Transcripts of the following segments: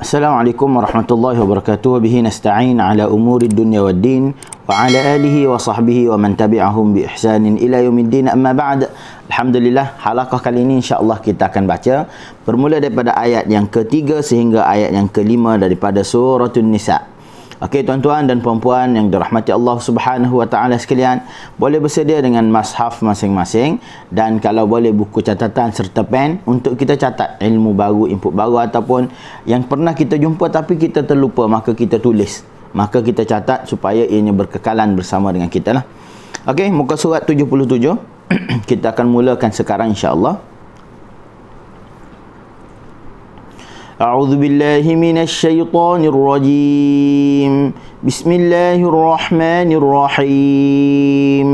Assalamualaikum warahmatullahi wabarakatuh. Bihi nasta'in ala umuri dunya waddin wa ala alihi wa sahbihi wa man tabi'ahum bi ihsanin ila yaumiddin. Amma ba'd. Alhamdulillah, halaqah kali ini insya-Allah kita akan baca bermula daripada ayat yang ketiga sehingga ayat yang kelima daripada suratul Nisa. Okey, tuan-tuan dan puan-puan yang dirahmati Allah Subhanahu wa taala sekalian, boleh bersedia dengan mushaf masing-masing dan kalau boleh buku catatan serta pen untuk kita catat ilmu baru, input baru ataupun yang pernah kita jumpa tapi kita terlupa, maka kita tulis. Maka kita catat supaya ianya berkekalan bersama dengan kita lah. Okey, muka surat 77. Kita akan mulakan sekarang insya-Allah. أعوذ بالله من الشيطان الرجيم بسم الله الرحمن الرحيم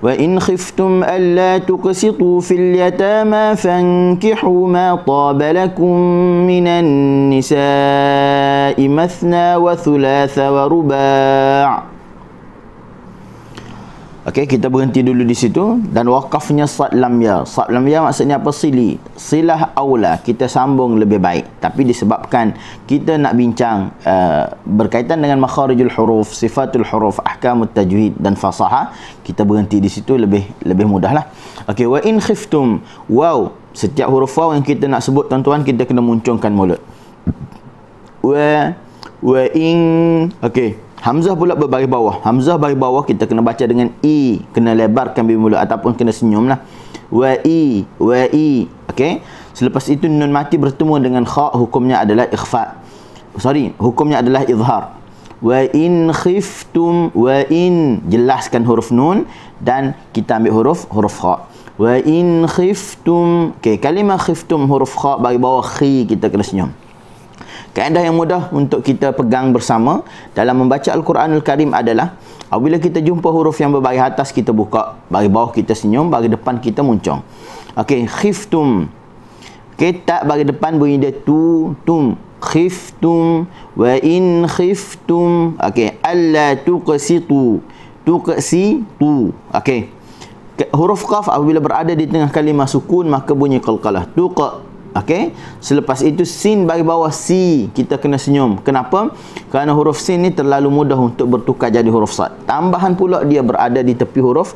وإن خفتم ألا تقسطوا في اليتامى فانكحوا ما طاب لكم من النساء مثنى وثلاث ورباع. Okey, kita berhenti dulu di situ dan wakafnya sad lam ya. Sad lam ya maksudnya apa? Sili. Silah aula, kita sambung lebih baik. Tapi disebabkan kita nak bincang berkaitan dengan makharijul huruf, sifatul huruf, ahkamut tajwid dan fasahah, kita berhenti di situ lebih mudahlah. Okey, wa in khiftum. Waw, setiap huruf waw yang kita nak sebut tuan-tuan, kita kena muncungkan mulut. Wa in. Okey. Hamzah pula berbaris bawah. Hamzah baris bawah kita kena baca dengan i, kena lebarkan bibir mulut ataupun kena senyumlah. Wa i. Okey. Selepas itu nun mati bertemu dengan kha, hukumnya adalah ikhfa. Hukumnya adalah izhar. Wa in khiftum, wa in jelaskan huruf nun dan kita ambil huruf kha. Wa in khiftum. Okey, kalimah khiftum huruf kha baris bawah khi kita kena senyum. Kaedah yang mudah untuk kita pegang bersama dalam membaca Al-Quranul Karim adalah apabila kita jumpa huruf yang berbaris atas kita buka, baris bawah kita senyum, baris depan kita muncung. Okey, khiftum. Okey, tak baris depan bunyi dia tum. Khiftum wa in khiftum. Okey, alla tuqsitu. Tuqsitu. Okey. Huruf qaf apabila berada di tengah kalimah sukun maka bunyi qalqalah. Okey, selepas itu sin bagi bawah si kita kena senyum. Kenapa? Kerana huruf sin ni terlalu mudah untuk bertukar jadi huruf sad. Tambahan pula dia berada di tepi huruf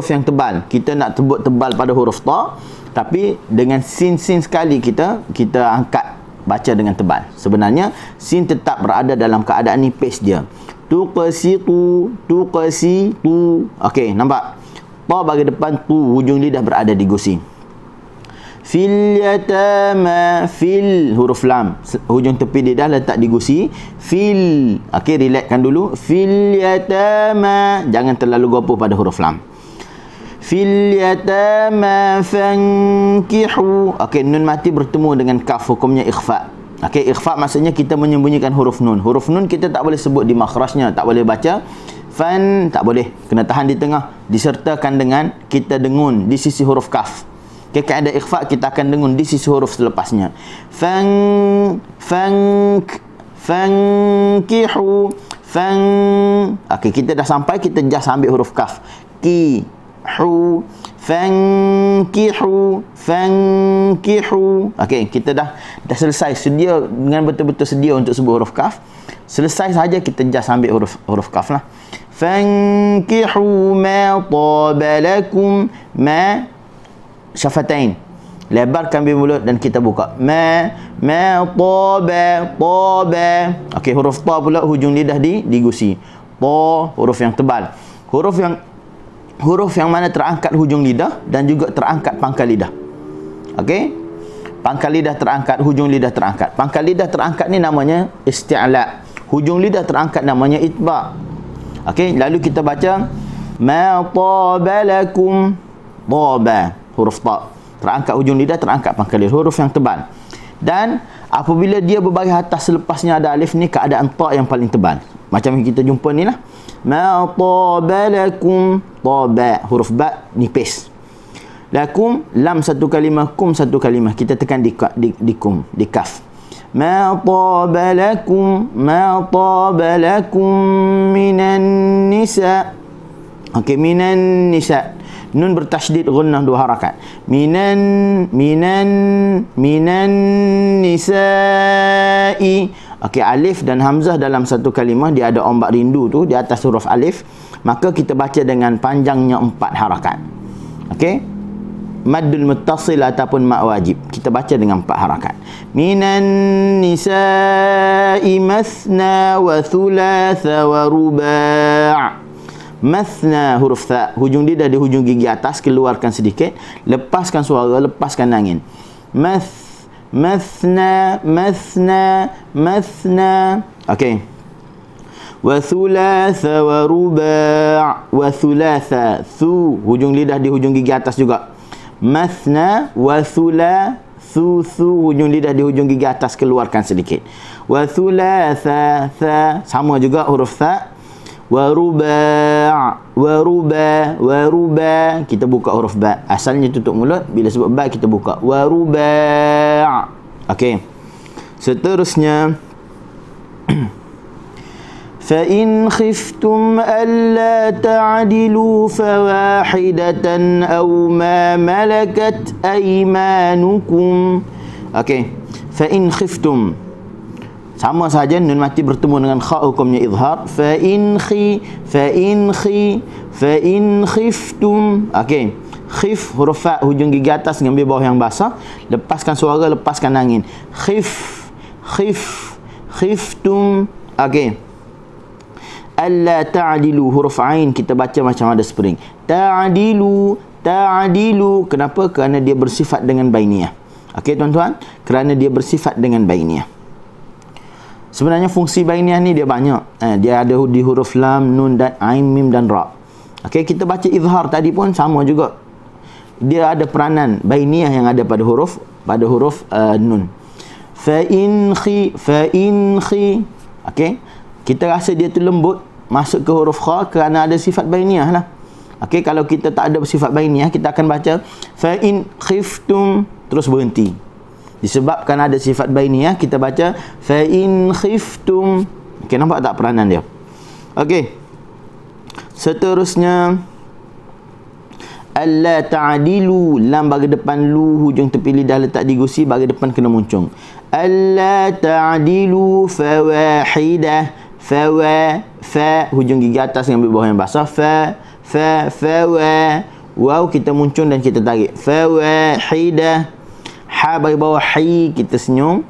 yang tebal. Kita nak tebut tebal pada huruf ta, tapi dengan sin sekali kita angkat baca dengan tebal. Sebenarnya sin tetap berada dalam keadaan nipis dia. Tuqsitu. Okey, nampak? Ta bagi depan tu, hujung lidah berada di gusi. Fil yatama, fil huruf lam, hujung tepi lidah letak di gusi. Fil. Okey, relaxkan dulu. Fil yatama, jangan terlalu gopoh pada huruf lam. Fil yatama fankihu. Okey, nun mati bertemu dengan kaf, hukumnya ikhfa. Okey, ikhfa maksudnya kita menyembunyikan huruf nun. Huruf nun kita tak boleh sebut di makhrajnya, tak boleh baca fan, tak boleh, kena tahan di tengah, disertakan dengan kita dengun di sisi huruf kaf. Okay, kaedah ikhfa kita akan dengun di sisi huruf selepasnya. Fankihu. Okey, kita dah sampai, kita just ambil huruf kaf. Hu. Fankihu. Okey, kita dah selesai, sedia dengan betul-betul sedia untuk sebut huruf kaf. Selesai saja kita just ambil huruf kaf lah. Fankihu ma taba lakum. Ma syafatain, lebarkan bibir mulut dan kita buka. Ma taba. Okey, huruf ta pula hujung lidah digusi. Ta, huruf yang tebal. Huruf yang mana terangkat hujung lidah dan juga terangkat pangkal lidah. Okey? Pangkal lidah terangkat, hujung lidah terangkat. Pangkal lidah terangkat ni namanya isti'la. Hujung lidah terangkat namanya itba. Okey, lalu kita baca ma taba lakum. Taba, huruf ta, terangkat hujung lidah, terangkat pangkal lidah, huruf yang tebal. Dan apabila dia berbaris atas selepasnya ada alif ni, keadaan ta yang paling tebal. Macam yang kita jumpa ni lah. Ma taba lakum. Taba, huruf ba nipis. Lakum, lam satu kalimah, kum satu kalimah. Kita tekan di kum, di kaf. Ma taba lakum minan nisa. Okey, minan nisa. Nun bertasydid gunnah 2 harakat. Minan nisa'i. Okey, alif dan hamzah dalam satu kalimah dia ada ombak rindu tu di atas huruf alif, maka kita baca dengan panjangnya 4 harakat. Okey, maddul muttasil ataupun mak wajib kita baca dengan 4 harakat. Minan nisa'i mathna wa thulatha wa ruba'. Mathna huruf tha, hujung lidah di hujung gigi atas keluarkan sedikit, lepaskan suara, lepaskan angin. Mathna. Okey. Wa thulatha wa ruba'. Wa thulatha, thu hujung lidah di hujung gigi atas juga. Mathna wa thulatha, thu hujung lidah di hujung gigi atas keluarkan sedikit. Wa thulatha, tha sama juga huruf tha. Wa ruba' kita buka huruf ba, asalnya tutup mulut, bila sebut ba kita buka. Wa ruba'. okey, seterusnya fa in khiftum alla ta'dilu fawahidatan aw ma malakat aymanukum. okey, fa in khiftum sama saja, nun mati bertemu dengan kha hukumnya izhar. Fa in khiftum. okey, khif huruf fa hujung gigi atas ngambil bawah yang basah, lepaskan suara, lepaskan angin. Khiftum. okey, alla ta'dilu huruf ain kita baca macam ada spring. Ta'dilu. Kenapa? Kerana dia bersifat dengan bainiyah. okey tuan-tuan, kerana dia bersifat dengan bainiyah. Sebenarnya fungsi bainiyah ni dia banyak. Dia ada di huruf lam, nun dan ain, mim dan ra. okey, kita baca izhar tadi pun sama juga. Dia ada peranan bainiyah yang ada pada huruf nun. Fa in khi. okey, kita rasa dia tu lembut masuk ke huruf kha kerana ada sifat bainiyah lah. okey, kalau kita tak ada sifat bainiyah kita akan baca fa in khiftum terus berhenti. Disebabkan ada sifat bainiyah kita baca fa in khiftum. okey, nampak tak peranan dia? okey, seterusnya alla ta'dilu, lam bagi depan lu, hujung tepi lidah letak di gusi, bagi depan kena muncung. Alla ta'dilu fawahidah. Fa hujung gigi atas ambil bawah yang basah. Fa waw kita muncung dan kita tarik. Fawahidah. Ha bagi bawah, hi kita senyum.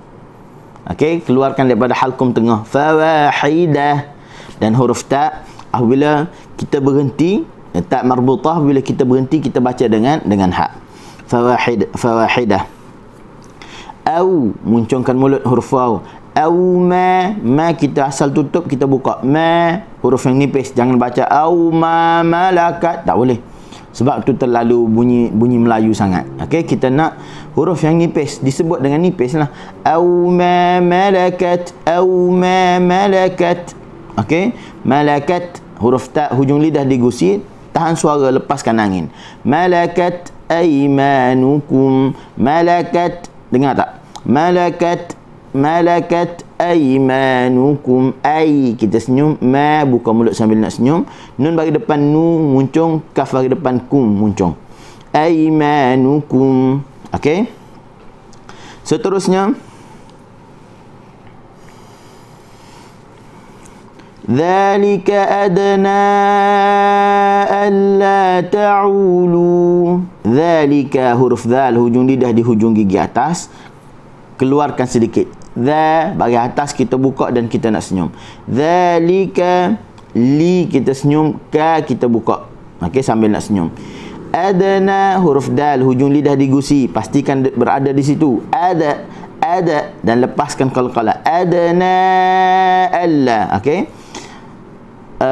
okey, keluarkan daripada halkum tengah. Fawahidah. Dan huruf ta apabila kita berhenti, ta marbutah bila kita berhenti kita baca dengan ha. Fawahidah. Au muncungkan mulut huruf waw. Au ma kita asal tutup kita buka. Ma huruf yang nipis, jangan baca au ma malakat, tak boleh. Sebab tu terlalu bunyi Melayu sangat. okey, kita nak huruf yang nipis, disebut dengan nipis lah. Au ma malakat. okey, malakat huruf ta hujung lidah digusi, tahan suara, lepaskan angin. Malakat aymanukum. Malakat, dengar tak? Malakat aymanukum. Ay kita senyum, ma buka mulut sambil nak senyum, nun bagi depan nu muncung, kaf bagi depan kum muncung. Aymanukum. okey, seterusnya dzalika adna alla ta'ulu. Dzalika huruf dzal hujung lidah di hujung gigi atas keluarkan sedikit. Dza bagi atas kita buka dan kita nak senyum. Dzalika, li kita senyum, ka kita buka. okey, sambil nak senyum. Adna huruf dal hujung lidah digusi, pastikan berada di situ. Ada dan lepaskan qalqalah. Adna alla. okey,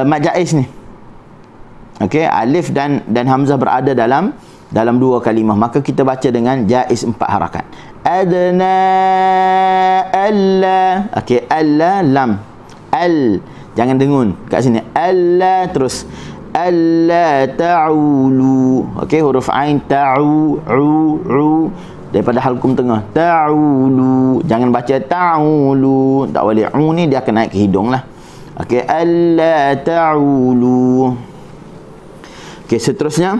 mad jaiz ni. okey, alif dan hamzah berada dalam dua kalimah, maka kita baca dengan jaiz 4 harakat. Adna alla. okey, alla lam, al jangan dengun kat sini. Alla terus alla ta'ulu. okey, huruf ain ta'u daripada halkum tengah. Ta'ulu, jangan baca ta'ulu, tak boleh. Ni dia akan naik ke hidung lah. okey, alla ta'ulu. okey, seterusnya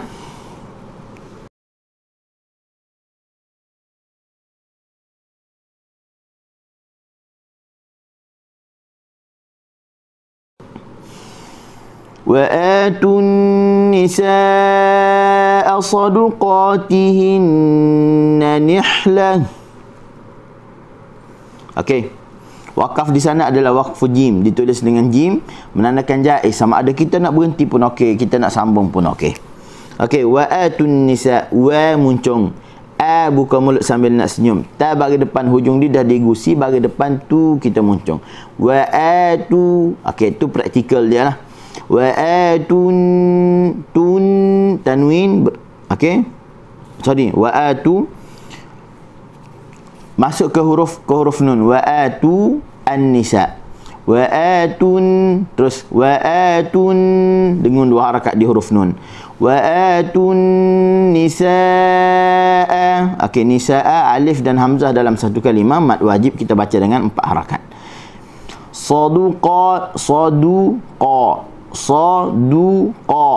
Wa atun nisaa sadaqatihinna nihlah. Okey. Wakaf di sana adalah wakfu jim, ditulis dengan jim, menandakan jaiz. Sama ada kita nak berhenti pun okey, kita nak sambung pun okey. Okey, wa atun nisa, wa muncung, a buka mulut sambil nak senyum, ta bagi depan hujung lidah digusi, bagi depan tu kita muncung. Wa atu, okey, tu praktikal dia lah. Wa atun tun tanwin, okey. Sorry, wa atu masuk ke huruf nun. Wa atu an-nisa. Wa atun, terus wa atun dengan 2 harakat di huruf nun. Wa atun nisaa. Okey, nisaa alif dan hamzah dalam satu kalimah mad wajib kita baca dengan 4 harakat. Saduqa, saduqa, saduqa.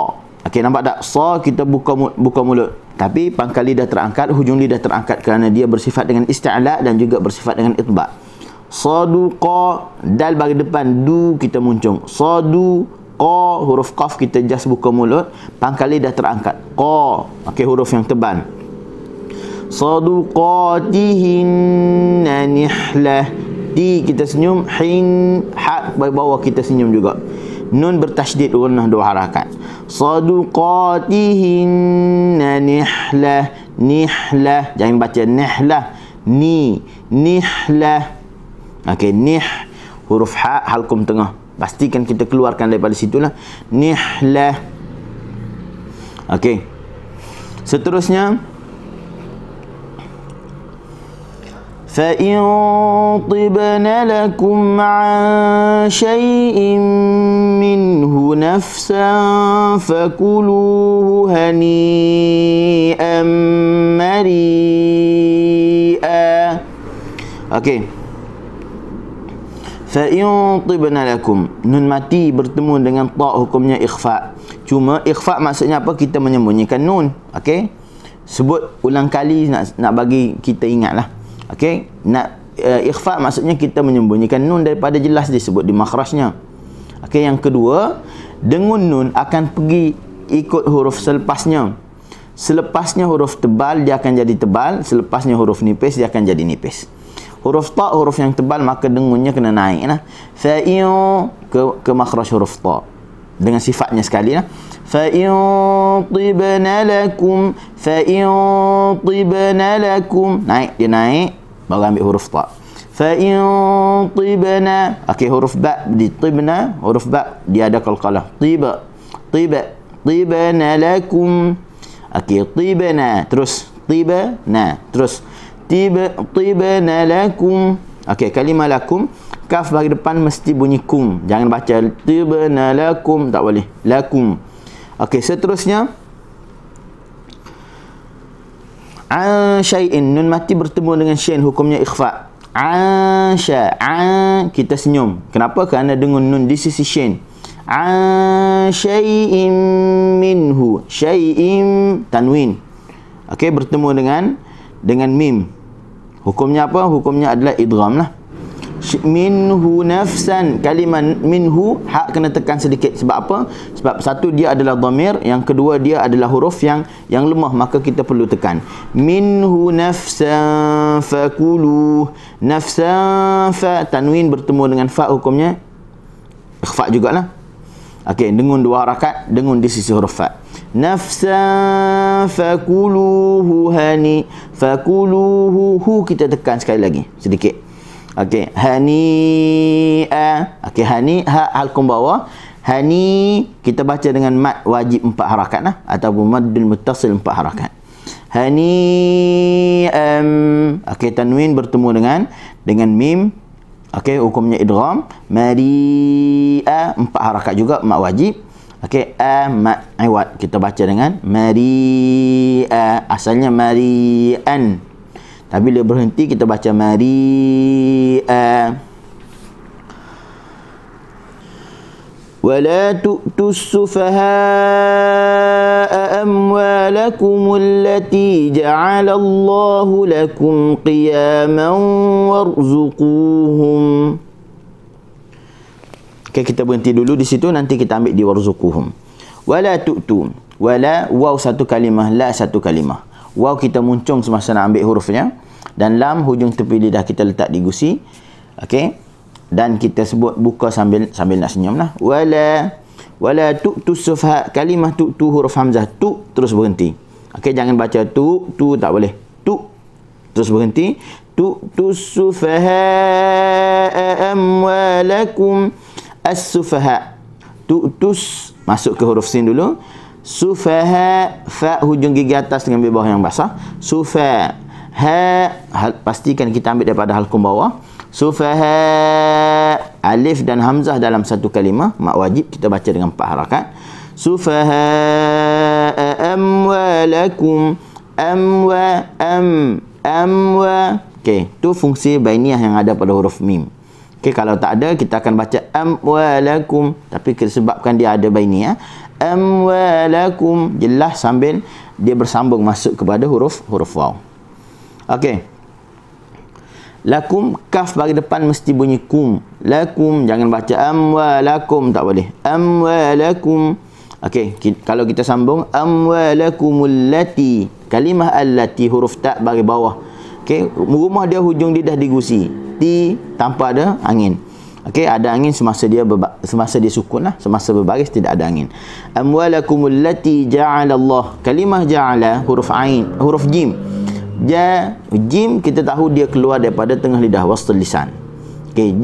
Okey, nampak tak? Sa kita buka mulut. Tapi pangkal lidah terangkat, hujung lidah terangkat kerana dia bersifat dengan isti'la dan juga bersifat dengan itba'. Saduqa, dal bagi depan, du kita muncung. Saduqa, huruf qaf kita just buka mulut, pangkal lidah terangkat. Qa, okey, huruf yang tebal. Saduqatihinna nihlah. Ti kita senyum, hin, ha bagi bawah kita senyum juga. Nun bertasydid gunnah 2 harakat. Saduqatihinna nihlah. Nihlah, jangan baca nihlah, ni, nihlah. Okey, nih huruf ha halkum tengah. Pastikan kita keluarkan daripada situlah. Nihlah. Okey. Seterusnya fa in tibna lakum an shay'in minhu nafsan fakuluhu hani'an mari'a. Okey. Fa in tibna lakum, nun mati bertemu dengan ta hukumnya ikhfa. Cuma ikhfa maksudnya apa? Kita menyembunyikan nun. Okey. Sebut ulang kali nak bagi kita ingatlah. Okey. Nak ikhfa maksudnya kita menyembunyikan nun daripada jelas disebut di makhrajnya. Okey, yang kedua, dengun nun akan pergi ikut huruf selepasnya. Selepasnya huruf tebal dia akan jadi tebal, selepasnya huruf nipis dia akan jadi nipis. Huruf ta huruf yang tebal maka dengunnya kena naik lah. Fa in ke makhraj huruf ta dengan sifatnya sekali lah. Fa in tibna lakum, fa in tibna lakum, naik, dia naik baru ambil huruf ta. Fa in tibna, okey, huruf ba di tibna, huruf ba dia ada qalqalah. Tiba, tibna lakum. Okey, tibna, terus tibna, terus tibna lakum. Okey, kalimah lakum, kaf bagi depan mesti bunyi kum. Jangan baca tibna lakum, tak boleh. Lakum. Okey, seterusnya an syai'in, nun mati bertemu dengan syin, hukumnya ikhfa. Ansha, an kita senyum. Kenapa? Kerana dengan nun di sisi syin. An syai'in minhu, syai'in tanwin. Okey, bertemu dengan mim. Hukumnya apa? Hukumnya adalah idgham lah. Minhu nafsan, kalimah minhu hak kena tekan sedikit. Sebab apa? Sebab satu dia adalah dhamir, yang kedua dia adalah huruf yang lemah, maka kita perlu tekan. Minhu nafsan fakulu. Nafsan fa, tanwin bertemu dengan fa, hukumnya ikhfa jugalah. Okey, dengun 2 harakat, dengun di sisi huruf fa. Nafsan fakuluhu hani, fakuluhu, hu kita tekan sekali lagi sedikit. Okey, hani'a. Okey, hani ha halkum bawah. Hani kita baca dengan mad wajib 4 harakat lah, ataupun maddul muttasil 4 harakat. Hani'am. Okey, tanwin bertemu dengan mim. Okey, hukumnya idgham. Mari'a 4 harakat juga mad wajib. Okey, mad iwad kita baca dengan mari'a. Asalnya mari'an, tapi bila berhenti kita baca mari'a. ولا تؤتوا السفهاء أموالكم التي جعل الله لكم قياما وارزقوهم. Okey, kita berhenti dulu di situ, nanti kita ambil di warzuquhum. Wala tu'tu. Wala waw satu kalimah, la satu kalimah. Waw kita muncung semasa nak ambil hurufnya, dan lam hujung tepi lidah kita letak di gusi. Okey. Dan kita sebut buka sambil nak senyum lah. Wala tu'tu sufha. Kalimah tu'tu huruf hamzah tu terus berhenti. Okey, jangan baca tu tak boleh. Tu terus berhenti. Tu'tu sufaha amwalakum. As-sufaha. Tu'tus masuk ke huruf sin dulu. Sufaha, fa hujung gigi atas dengan bawah yang basah. Sufa, ha pastikan kita ambil daripada halqum bawah. Sufaha, alif dan hamzah dalam satu kalimah, mak wajib kita baca dengan 4 harakat. Sufaha amwalakum. Amwa. Okey, tu fungsi bainiyah yang ada pada huruf mim. Okey, kalau tak ada kita akan baca amwalakum, tapi disebabkan dia ada bainiyah, amwalakum jelas sambil dia bersambung masuk kepada huruf waw. Okey. Lakum, kaf bagi depan mesti bunyi kum. Lakum, jangan baca amwalakum, tak boleh. Amwalakum. Okey, kalau kita sambung amwalakumul lati, kalimah allati huruf tak bagi bawah. Okey, rumah dia hujung lidah digusi. Ti tanpa ada angin. Okey, ada angin semasa dia sukun lah, semasa berbaris tidak ada angin. Amwalakumul lati ja'ala Allah. Kalimah ja'ala huruf ain, huruf jim. Jim kita tahu dia keluar daripada tengah lidah, wastul lisan. Okey,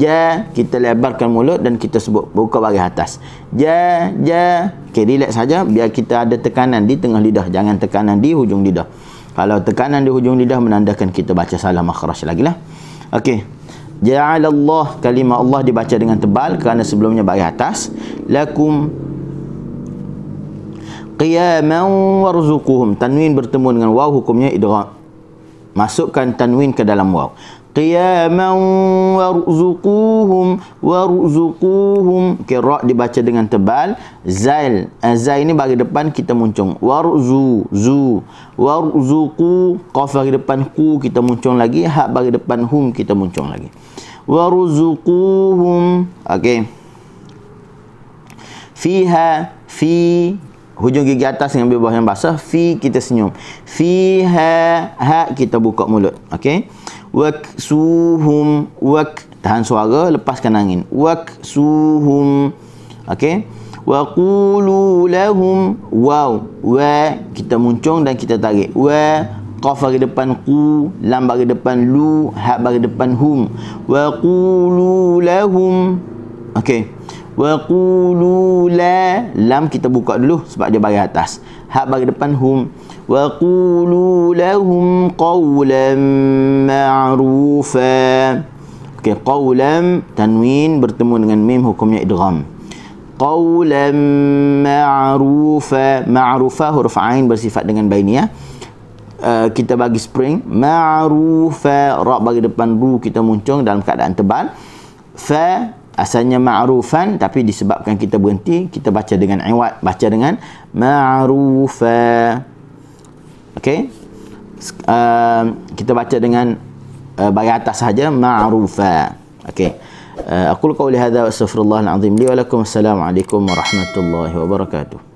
kita lebarkan mulut dan kita sebut buka bagi atas. Okey, relax saja biar kita ada tekanan di tengah lidah, jangan tekanan di hujung lidah. Kalau tekanan di hujung lidah menandakan kita baca salah makhraj lagi lah. Okey. Ja'alallah, kalimah Allah dibaca dengan tebal kerana sebelumnya bagi atas. Lakum qiyaman warzuquhum. Tanwin bertemu dengan waw, hukumnya idgham. Masukkan tanwin ke dalam waw. Qiyaman warzuquhum. Okey, ra dibaca dengan tebal. Zal ini bagi depan kita muncung. Warzuqu, qaf bagi depan ku kita muncung lagi, ha bagi depan hum kita muncung lagi. Warzuquhum. Okey. Fiha, fi hujung gigi atas dengan bawah yang basah, fi kita senyum. Fiha, ha kita buka mulut. Okey. Waksuhum, tahan suara, lepaskan angin. Waksuhum. Okey. Waqulu lahum, wa kita muncung dan kita tarik. Qaf bagi depan ku, lam bagi depan lu, ha bagi depan hum. Waqulu lahum. Okey. Waqulu la, lam kita buka dulu sebab dia bagi atas. Ha bagi depan hum. Waqulu lahum qawlan ma'rufa. Okey, qawlan tanwin bertemu dengan mim, hukumnya idgham. Qawlan ma'rufa. Ma'rufa huruf ain bersifat dengan bainiyah. Kita bagi spring. Ma'rufa, ra bagi depan ru kita muncung dalam keadaan tebal. Fa asalnya ma'rufan, tapi disebabkan kita berhenti, kita baca dengan iwad, baca dengan ma'rufa. Okey. Kita baca dengan bagi atas saja, ma'rufa. Okey. Aqulu qawli hadza wa astaghfirullahal azim li wa lakum. Assalamualaikum warahmatullahi wabarakatuh.